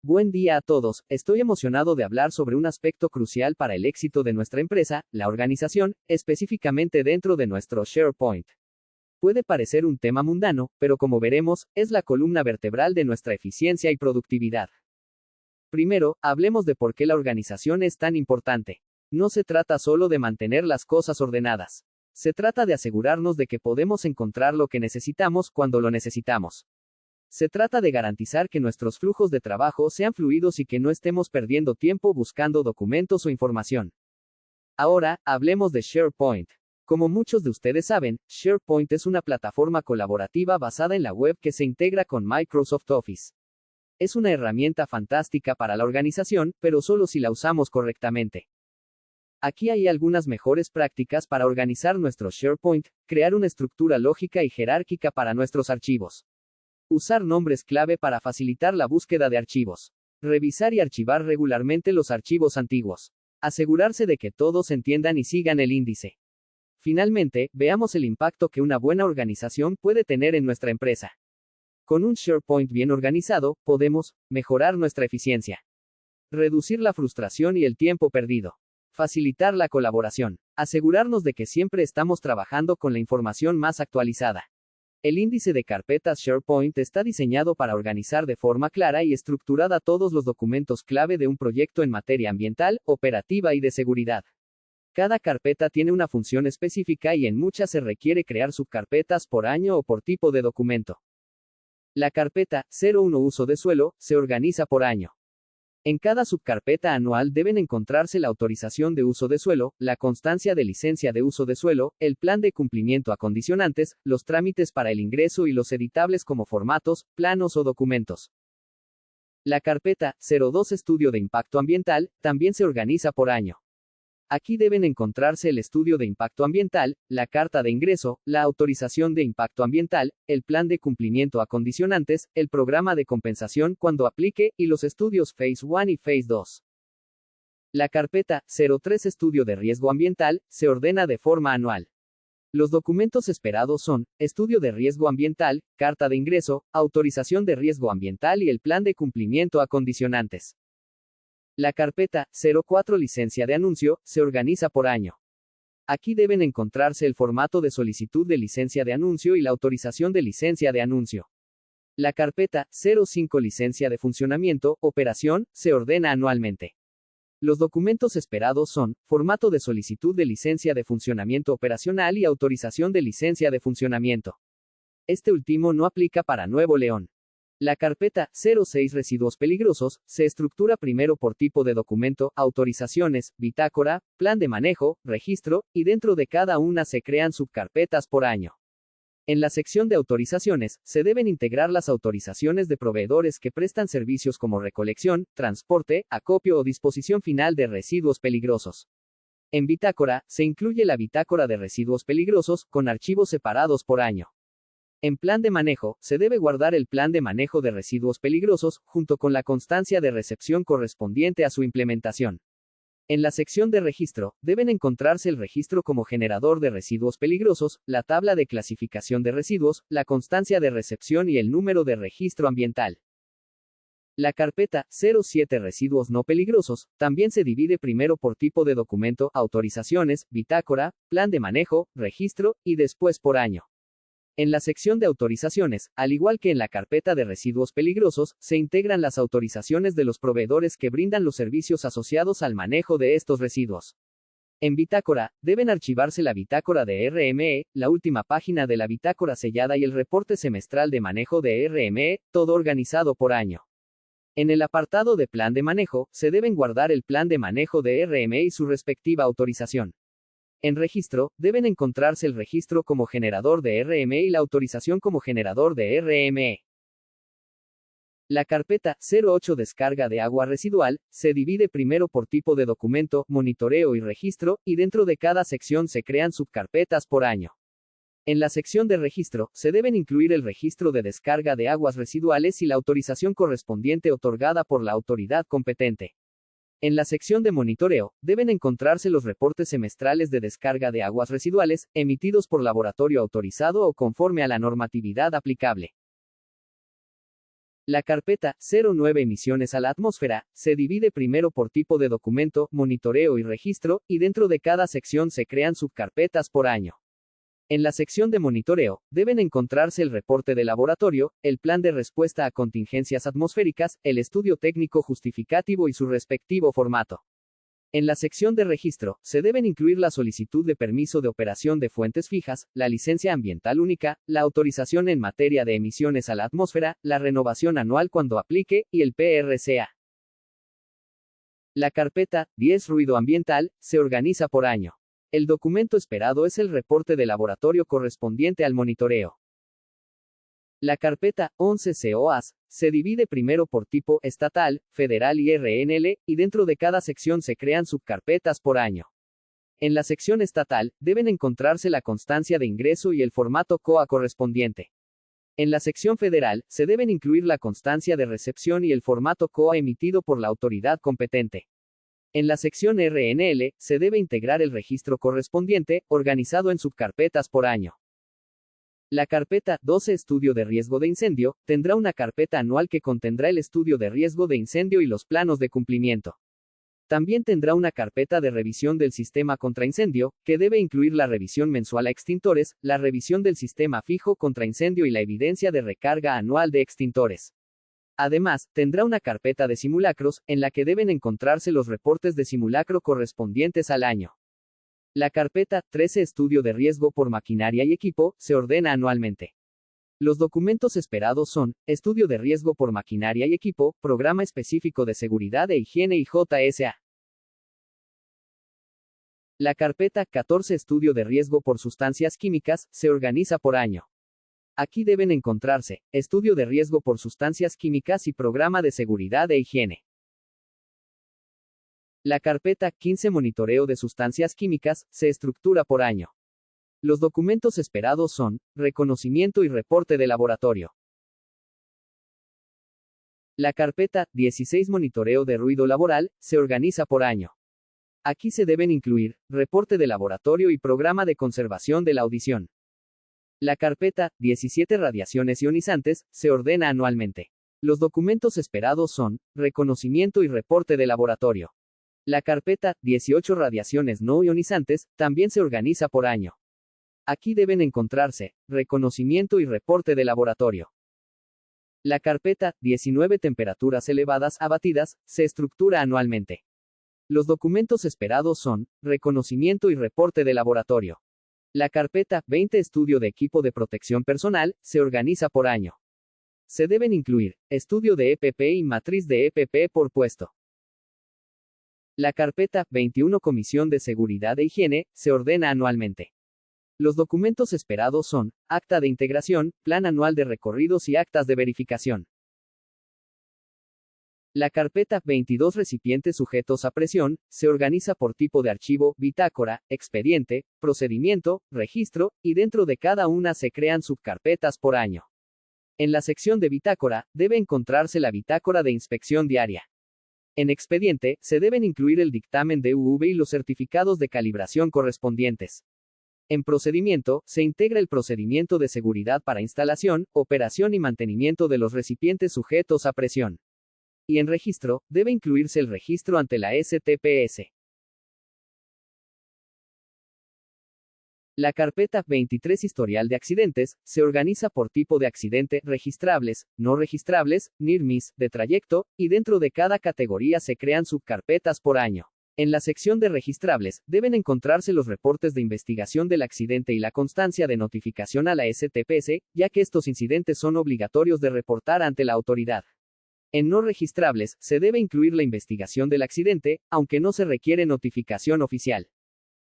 Buen día a todos, estoy emocionado de hablar sobre un aspecto crucial para el éxito de nuestra empresa, la organización, específicamente dentro de nuestro SharePoint. Puede parecer un tema mundano, pero como veremos, es la columna vertebral de nuestra eficiencia y productividad. Primero, hablemos de por qué la organización es tan importante. No se trata solo de mantener las cosas ordenadas. Se trata de asegurarnos de que podemos encontrar lo que necesitamos cuando lo necesitamos. Se trata de garantizar que nuestros flujos de trabajo sean fluidos y que no estemos perdiendo tiempo buscando documentos o información. Ahora, hablemos de SharePoint. Como muchos de ustedes saben, SharePoint es una plataforma colaborativa basada en la web que se integra con Microsoft Office. Es una herramienta fantástica para la organización, pero solo si la usamos correctamente. Aquí hay algunas mejores prácticas para organizar nuestro SharePoint, crear una estructura lógica y jerárquica para nuestros archivos. Usar nombres clave para facilitar la búsqueda de archivos. Revisar y archivar regularmente los archivos antiguos. Asegurarse de que todos entiendan y sigan el índice. Finalmente, veamos el impacto que una buena organización puede tener en nuestra empresa. Con un SharePoint bien organizado, podemos mejorar nuestra eficiencia. Reducir la frustración y el tiempo perdido. Facilitar la colaboración. Asegurarnos de que siempre estamos trabajando con la información más actualizada. El índice de carpetas SharePoint está diseñado para organizar de forma clara y estructurada todos los documentos clave de un proyecto en materia ambiental, operativa y de seguridad. Cada carpeta tiene una función específica y en muchas se requiere crear subcarpetas por año o por tipo de documento. La carpeta 01 Uso de suelo se organiza por año. En cada subcarpeta anual deben encontrarse la autorización de uso de suelo, la constancia de licencia de uso de suelo, el plan de cumplimiento a condicionantes, los trámites para el ingreso y los editables como formatos, planos o documentos. La carpeta 02 Estudio de impacto ambiental también se organiza por año. Aquí deben encontrarse el estudio de impacto ambiental, la carta de ingreso, la autorización de impacto ambiental, el plan de cumplimiento a condicionantes, el programa de compensación cuando aplique, y los estudios Phase 1 y Phase 2. La carpeta 03 Estudio de riesgo ambiental se ordena de forma anual. Los documentos esperados son, estudio de riesgo ambiental, carta de ingreso, autorización de riesgo ambiental y el plan de cumplimiento a condicionantes. La carpeta 04 Licencia de anuncio se organiza por año. Aquí deben encontrarse el formato de solicitud de licencia de anuncio y la autorización de licencia de anuncio. La carpeta 05 Licencia de funcionamiento, operación, se ordena anualmente. Los documentos esperados son, formato de solicitud de licencia de funcionamiento operacional y autorización de licencia de funcionamiento. Este último no aplica para Nuevo León. La carpeta 06 Residuos peligrosos se estructura primero por tipo de documento, autorizaciones, bitácora, plan de manejo, registro, y dentro de cada una se crean subcarpetas por año. En la sección de autorizaciones, se deben integrar las autorizaciones de proveedores que prestan servicios como recolección, transporte, acopio o disposición final de residuos peligrosos. En bitácora, se incluye la bitácora de residuos peligrosos, con archivos separados por año. En plan de manejo, se debe guardar el plan de manejo de residuos peligrosos, junto con la constancia de recepción correspondiente a su implementación. En la sección de registro, deben encontrarse el registro como generador de residuos peligrosos, la tabla de clasificación de residuos, la constancia de recepción y el número de registro ambiental. La carpeta 07 Residuos no peligrosos también se divide primero por tipo de documento, autorizaciones, bitácora, plan de manejo, registro, y después por año. En la sección de autorizaciones, al igual que en la carpeta de residuos peligrosos, se integran las autorizaciones de los proveedores que brindan los servicios asociados al manejo de estos residuos. En bitácora, deben archivarse la bitácora de RME, la última página de la bitácora sellada y el reporte semestral de manejo de RME, todo organizado por año. En el apartado de plan de manejo, se deben guardar el plan de manejo de RME y su respectiva autorización. En registro, deben encontrarse el registro como generador de RME y la autorización como generador de RME. La carpeta 08 Descarga de agua residual se divide primero por tipo de documento, monitoreo y registro, y dentro de cada sección se crean subcarpetas por año. En la sección de registro, se deben incluir el registro de descarga de aguas residuales y la autorización correspondiente otorgada por la autoridad competente. En la sección de monitoreo, deben encontrarse los reportes semestrales de descarga de aguas residuales, emitidos por laboratorio autorizado o conforme a la normatividad aplicable. La carpeta 09 emisiones a la atmósfera se divide primero por tipo de documento, monitoreo y registro, y dentro de cada sección se crean subcarpetas por año. En la sección de monitoreo, deben encontrarse el reporte de laboratorio, el plan de respuesta a contingencias atmosféricas, el estudio técnico justificativo y su respectivo formato. En la sección de registro, se deben incluir la solicitud de permiso de operación de fuentes fijas, la licencia ambiental única, la autorización en materia de emisiones a la atmósfera, la renovación anual cuando aplique, y el PRCA. La carpeta 10 Ruido ambiental se organiza por año. El documento esperado es el reporte de laboratorio correspondiente al monitoreo. La carpeta 11 COAS se divide primero por tipo estatal, federal y RNL, y dentro de cada sección se crean subcarpetas por año. En la sección estatal, deben encontrarse la constancia de ingreso y el formato COA correspondiente. En la sección federal, se deben incluir la constancia de recepción y el formato COA emitido por la autoridad competente. En la sección RNL, se debe integrar el registro correspondiente, organizado en subcarpetas por año. La carpeta 12 Estudio de riesgo de incendio tendrá una carpeta anual que contendrá el estudio de riesgo de incendio y los planos de cumplimiento. También tendrá una carpeta de revisión del sistema contra incendio, que debe incluir la revisión mensual a extintores, la revisión del sistema fijo contra incendio y la evidencia de recarga anual de extintores. Además, tendrá una carpeta de simulacros, en la que deben encontrarse los reportes de simulacro correspondientes al año. La carpeta 13 Estudio de riesgo por maquinaria y equipo se ordena anualmente. Los documentos esperados son: Estudio de riesgo por maquinaria y equipo, Programa específico de seguridad e higiene y JSA. La carpeta 14 Estudio de riesgo por sustancias químicas se organiza por año. Aquí deben encontrarse: Estudio de riesgo por sustancias químicas y Programa de seguridad e higiene. La carpeta 15 Monitoreo de sustancias químicas se estructura por año. Los documentos esperados son: reconocimiento y reporte de laboratorio. La carpeta 16 Monitoreo de ruido laboral se organiza por año. Aquí se deben incluir reporte de laboratorio y programa de conservación de la audición. La carpeta 17 Radiaciones ionizantes se ordena anualmente. Los documentos esperados son: reconocimiento y reporte de laboratorio. La carpeta 18 Radiaciones no ionizantes también se organiza por año. Aquí deben encontrarse reconocimiento y reporte de laboratorio. La carpeta 19 Temperaturas elevadas abatidas se estructura anualmente. Los documentos esperados son: reconocimiento y reporte de laboratorio. La carpeta 20 Estudio de equipo de protección personal se organiza por año. Se deben incluir estudio de EPP y matriz de EPP por puesto. La carpeta 21 Comisión de Seguridad e Higiene se ordena anualmente. Los documentos esperados son: acta de integración, plan anual de recorridos y actas de verificación. La carpeta 22 Recipientes sujetos a presión se organiza por tipo de archivo, bitácora, expediente, procedimiento, registro, y dentro de cada una se crean subcarpetas por año. En la sección de bitácora, debe encontrarse la bitácora de inspección diaria. En expediente, se deben incluir el dictamen de UV y los certificados de calibración correspondientes. En procedimiento, se integra el procedimiento de seguridad para instalación, operación y mantenimiento de los recipientes sujetos a presión. Y en registro, debe incluirse el registro ante la STPS. La carpeta 23 Historial de accidentes se organiza por tipo de accidente, registrables, no registrables, NIRMIS, de trayecto, y dentro de cada categoría se crean subcarpetas por año. En la sección de registrables, deben encontrarse los reportes de investigación del accidente y la constancia de notificación a la STPS, ya que estos incidentes son obligatorios de reportar ante la autoridad. En no registrables, se debe incluir la investigación del accidente, aunque no se requiere notificación oficial.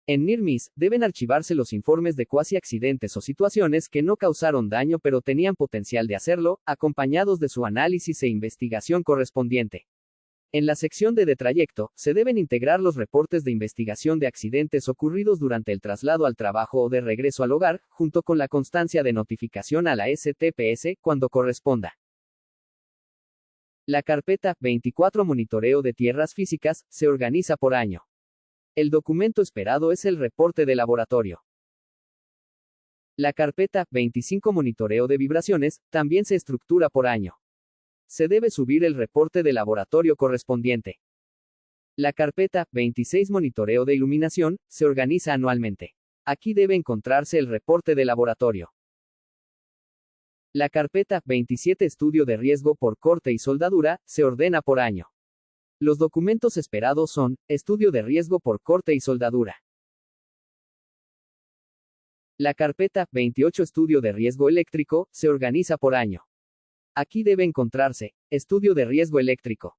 En NIRMIS, deben archivarse los informes de cuasi accidentes o situaciones que no causaron daño pero tenían potencial de hacerlo, acompañados de su análisis e investigación correspondiente. En la sección de trayecto, se deben integrar los reportes de investigación de accidentes ocurridos durante el traslado al trabajo o de regreso al hogar, junto con la constancia de notificación a la STPS, cuando corresponda. La carpeta 24 Monitoreo de tierras físicas se organiza por año. El documento esperado es el reporte de laboratorio. La carpeta 25 Monitoreo de vibraciones también se estructura por año. se debe subir el reporte de laboratorio correspondiente. La carpeta 26 Monitoreo de iluminación se organiza anualmente. Aquí debe encontrarse el reporte de laboratorio. La carpeta 27 Estudio de riesgo por corte y soldadura se ordena por año. Los documentos esperados son: estudio de riesgo por corte y soldadura. La carpeta 28 Estudio de riesgo eléctrico se organiza por año. Aquí debe encontrarse estudio de riesgo eléctrico.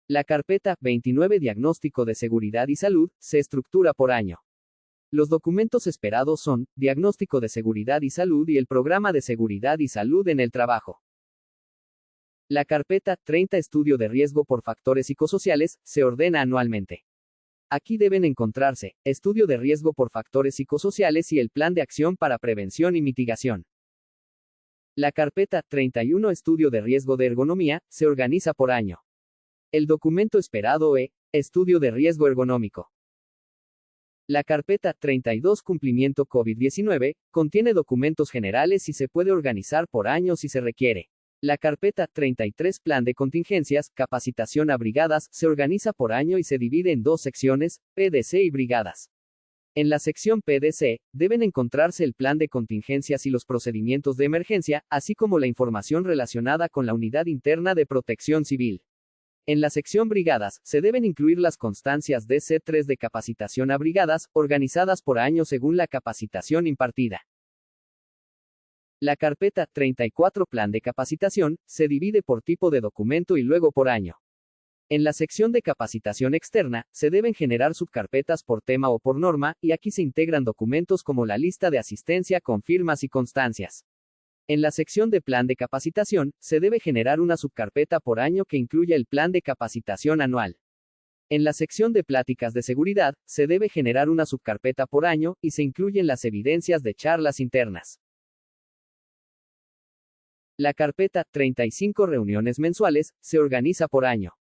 La carpeta 29 Diagnóstico de seguridad y salud se estructura por año. Los documentos esperados son: diagnóstico de seguridad y salud y el programa de seguridad y salud en el trabajo. La carpeta 30 Estudio de riesgo por factores psicosociales se ordena anualmente. Aquí deben encontrarse estudio de riesgo por factores psicosociales y el plan de acción para prevención y mitigación. La carpeta 31 Estudio de riesgo de ergonomía se organiza por año. El documento esperado es estudio de riesgo ergonómico. La carpeta 32 Cumplimiento COVID-19 contiene documentos generales y se puede organizar por año si se requiere. La carpeta 33 Plan de contingencias, capacitación a brigadas, se organiza por año y se divide en dos secciones, PDC y brigadas. En la sección PDC, deben encontrarse el plan de contingencias y los procedimientos de emergencia, así como la información relacionada con la unidad interna de protección civil. En la sección brigadas, se deben incluir las constancias DC3 de capacitación a brigadas, organizadas por año según la capacitación impartida. La carpeta 34 Plan de capacitación se divide por tipo de documento y luego por año. En la sección de capacitación externa, se deben generar subcarpetas por tema o por norma, y aquí se integran documentos como la lista de asistencia con firmas y constancias. En la sección de plan de capacitación, se debe generar una subcarpeta por año que incluya el plan de capacitación anual. En la sección de pláticas de seguridad, se debe generar una subcarpeta por año, y se incluyen las evidencias de charlas internas. La carpeta 35 Reuniones mensuales se organiza por año.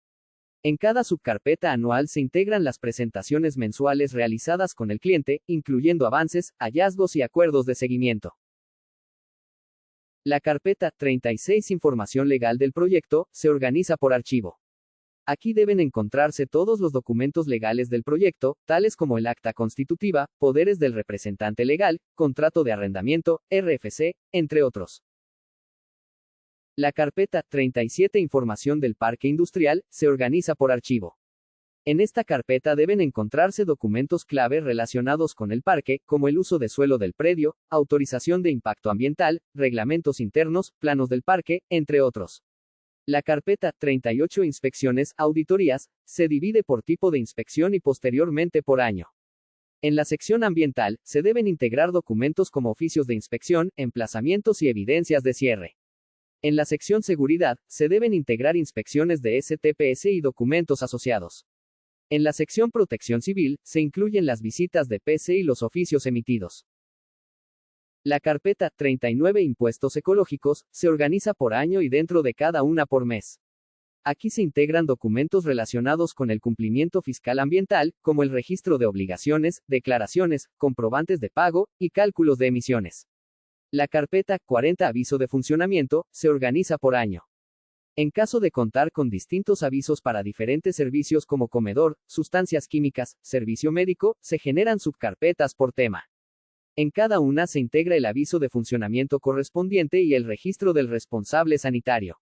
En cada subcarpeta anual se integran las presentaciones mensuales realizadas con el cliente, incluyendo avances, hallazgos y acuerdos de seguimiento. La carpeta 36 Información legal del proyecto se organiza por archivo. Aquí deben encontrarse todos los documentos legales del proyecto, tales como el acta constitutiva, poderes del representante legal, contrato de arrendamiento, RFC, entre otros. La carpeta 37 Información del parque industrial se organiza por archivo. En esta carpeta deben encontrarse documentos clave relacionados con el parque, como el uso de suelo del predio, autorización de impacto ambiental, reglamentos internos, planos del parque, entre otros. La carpeta 38 Inspecciones, auditorías, se divide por tipo de inspección y posteriormente por año. En la sección ambiental, se deben integrar documentos como oficios de inspección, emplazamientos y evidencias de cierre. En la sección seguridad, se deben integrar inspecciones de STPS y documentos asociados. En la sección protección civil, se incluyen las visitas de PC y los oficios emitidos. La carpeta 39 Impuestos ecológicos se organiza por año y dentro de cada una por mes. Aquí se integran documentos relacionados con el cumplimiento fiscal ambiental, como el registro de obligaciones, declaraciones, comprobantes de pago y cálculos de emisiones. La carpeta 40 Aviso de funcionamiento se organiza por año. En caso de contar con distintos avisos para diferentes servicios como comedor, sustancias químicas, servicio médico, se generan subcarpetas por tema. En cada una se integra el aviso de funcionamiento correspondiente y el registro del responsable sanitario.